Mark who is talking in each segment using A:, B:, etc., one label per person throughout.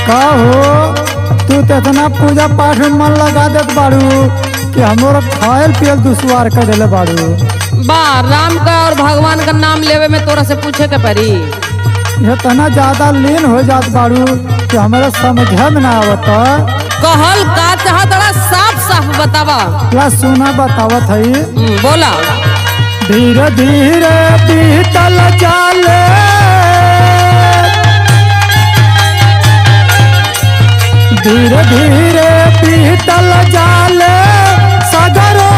A: का हो तू तो इतना पूजा पाठ में मन लगा देत बाड़ू कि हमरो खायल पियल दुश्वार कर देले बाड़ू।
B: बा राम का और भगवान का नाम लेवे में तोरा से पूछे के परी।
A: ये तना ज्यादा लीन हो जात बाड़ू कि हमारा समझ में ना आवता।
B: कहल का चाहतड़ा साफ साफ बतावा।
A: क्या सुना बतावत है
B: बोला।
A: धीरे धीरे बीतल जाले धीरे धीरे बीतल जाले सगरो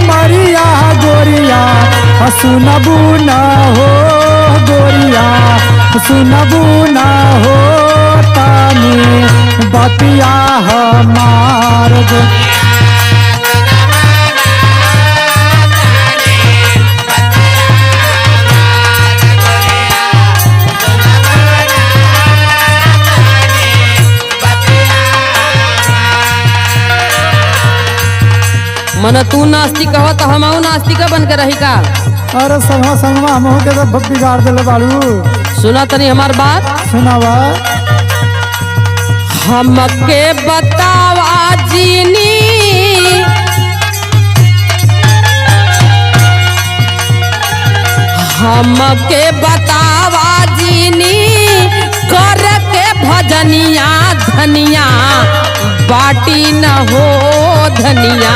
A: मरिया गोरिया सुनबू न हो गोरिया सुनबू न हो तानी बतिया हमार
B: मन तू नास्तिक हो तो हम नास्तिक बन के रही का।
A: अरे संगवा संगवा हम के तो बिगाड़ देले बाड़ू।
B: सुना तनी हमार बात
A: सुनावा।
B: हमके बतावा जीनी हमके बतावा जीनी कर के भजनिया धनिया बाटी न हो धनिया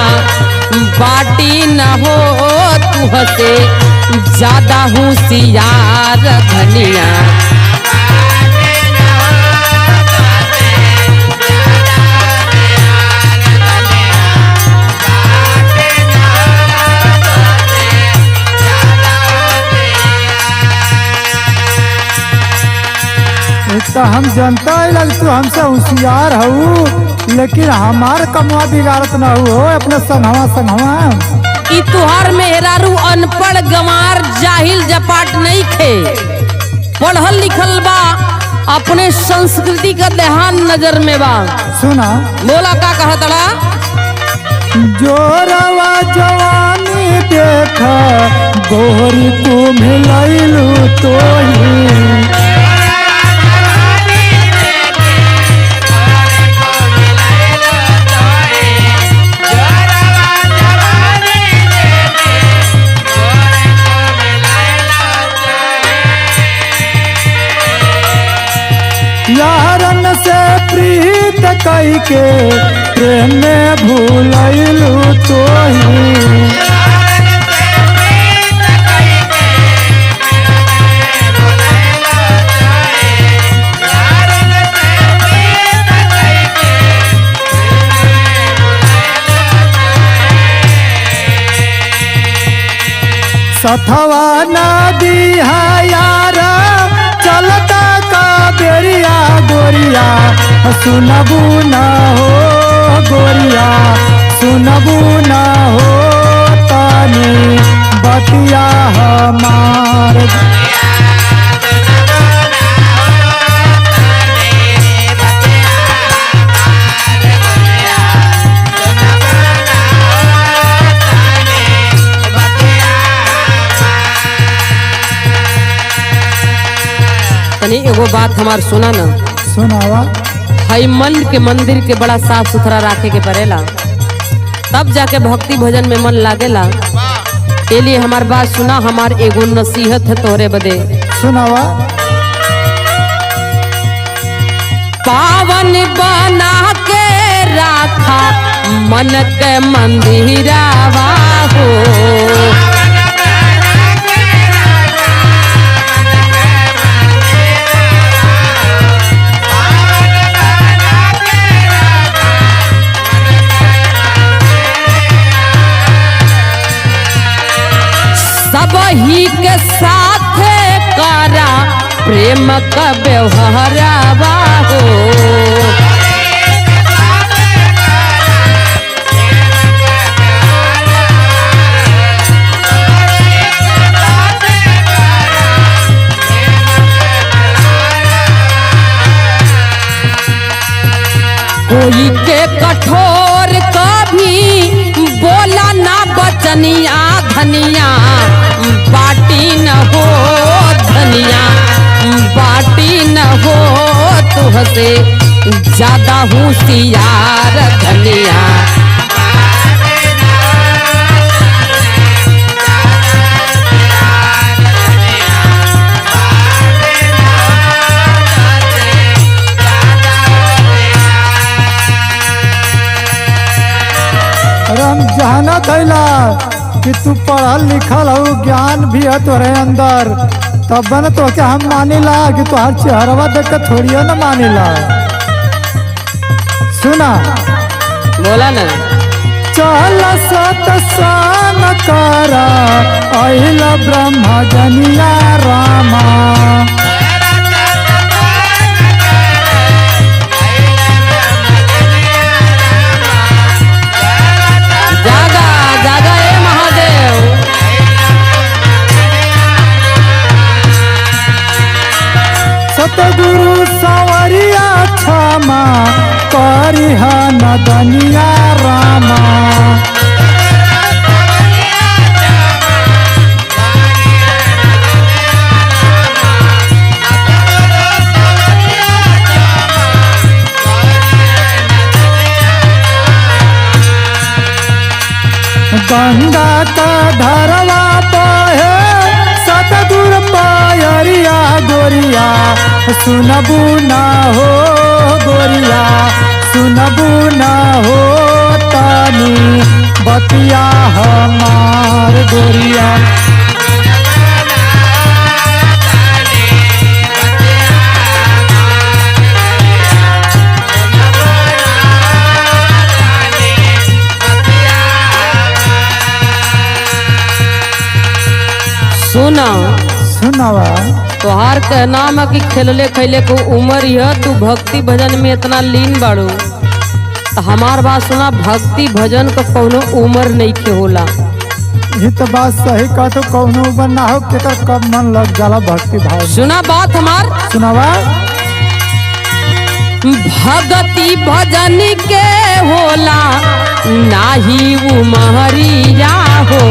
B: बाटी न हो तू हसे ज्यादा होशियार धनिया।
A: तो हम जनता ही लग तू हमसे होशियार हूँ लेकिन हमार कमवा बिगाड़त न हो अपने संगवा संगवा।
B: ई तुहार मेहरारू अनपढ़ गंवार जाहिल जपाट नहीं थे पढ़ल लिखल बा अपने संस्कृति का ध्यान नजर में बा।
A: सुना
B: बोला का कहतड़ा।
A: जोरवा जवानी देख गोरी तू मिलैलू तो ही यारन से प्रीत कई के प्रेम में भूलैलू तो ही सथवा नदी है यारा चलता का बेरिया गोरिया सुनबू न हो गोरिया सुनबू न हो तानी बतिया हमार।
B: तनी एगो बात हमार सुना न।
A: सुनावा।
B: हई मन के मंदिर के बड़ा साफ सुथरा रखे के पड़ेला तब जाके भक्ति भजन में मन लागेला। के लिए हमार बात सुना हमार एगो नसीहत है तोहरे बदे।
A: सुनावा।
B: पावन बना के राखा मन के मंदिरावा हो सब ही के साथ करा प्रेम का व्यवहारवा हो। कोई के कठोर कभी बोला ना बचनिया धनिया बाटी न हो धनिया बाटी न हो तुहसे ज्यादा होशियार धनिया।
A: अरे हम जाना थैला कि तू पढ़ल लिखल हो, ज्ञान भी है तोरे अंदर, तब न तो क्या हम मानिला कि तू हर चेहरवा देख के थोड़ी न मानिला। सुना
B: बोला ना।
A: चल सतसान करा अहिल ब्रह्म जनिया रामा।
B: जागा जागा ए महादेव।
A: सतगुरु सवरिया क्षमा करिह नदनिया रामा। गंगा का धरवा बहे सतगुरु पायरिया गोरिया। सुनबू ना हो गोरिया, सुनबू ना हो तानी बतिया हमार गोरिया।
B: सुना
A: सुनावा
B: तोहार कहना है कि खेलले खैले को उम्र है, तू भक्ति भजन में इतना लीन बाड़ू। तो हमार बात सुना, भक्ति भजन का कोनो उम्र नहीं के होला।
A: ये तो बात सही कह, तो कौनो उम्र ना हो के कब मन लग जाला भक्ति भाव।
B: सुना बात हमार,
A: सुनावा।
B: भक्ति भजन के होला नाही उमरिया हो।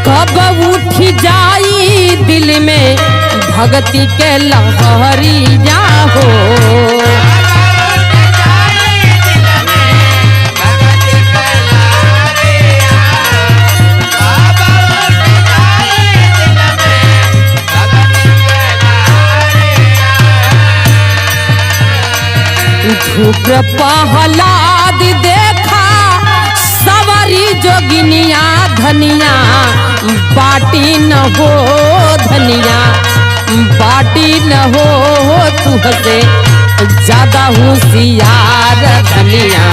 B: कब उठी जाई दिल में भक्ति के लहरिया हो। झुक पहलाद देखा सवारी जोगिनिया धनिया। बाटी न हो धनिया, बाटी न हो तुहसे ज्यादा होशियार धनिया।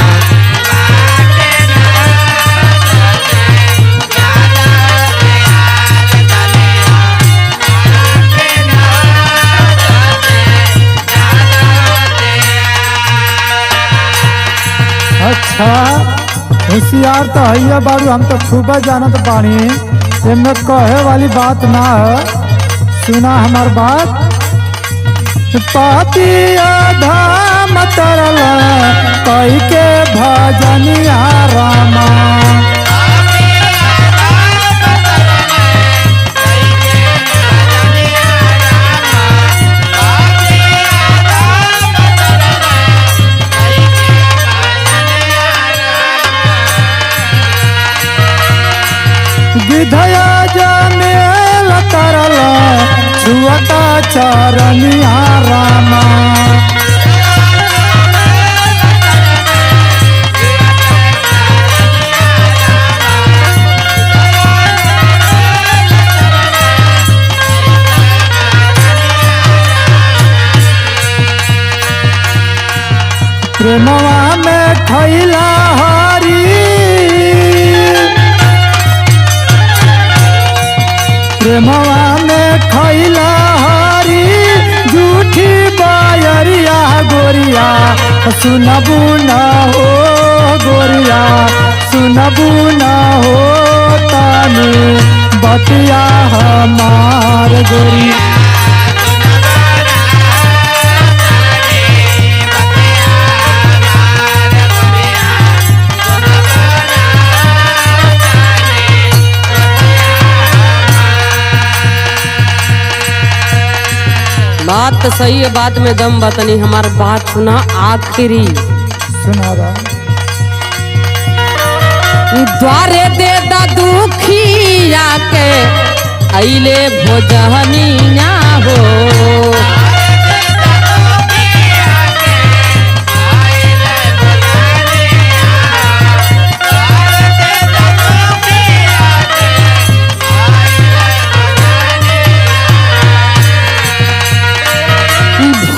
A: अच्छा होशियार तो है बारू, हम तो खूब जानत बानी, इनमें कहे वाली बात ना है। सुना हमार बात। पातिया धाम तरल कई के भजनिया रामा। गिधया जमेल तरल छुअता चरनिया रामा। प्रेमवा में खैला हरी, प्रेमवा में खैला हरी झूठी बायरिया गोरिया। सुनबू न हो गोरिया, सुनबू न हो तानी बतिया हमार गोरिया।
B: बात सही है, बात में दम बतनी। हमार बात सुना आखिरी।
A: सुना रहा।
B: द्वारे दे दा दुखिया के अइले भोजनिया हो।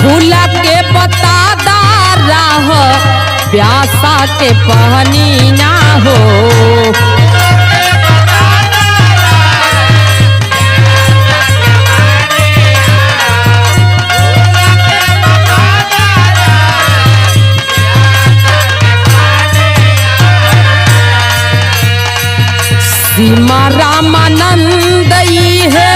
B: भूला के बता दारा हो, प्यासा के पहनी ना हो। सीमा रामानंद है,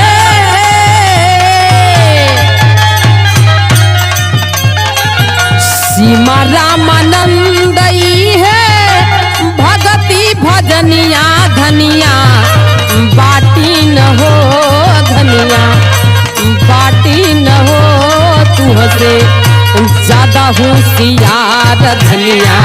B: सीमा रामानंद है, भगती भजनिया धनिया बाटी न हो, धनिया बाटी न हो। तू हसे ज्यादा होशियार धनिया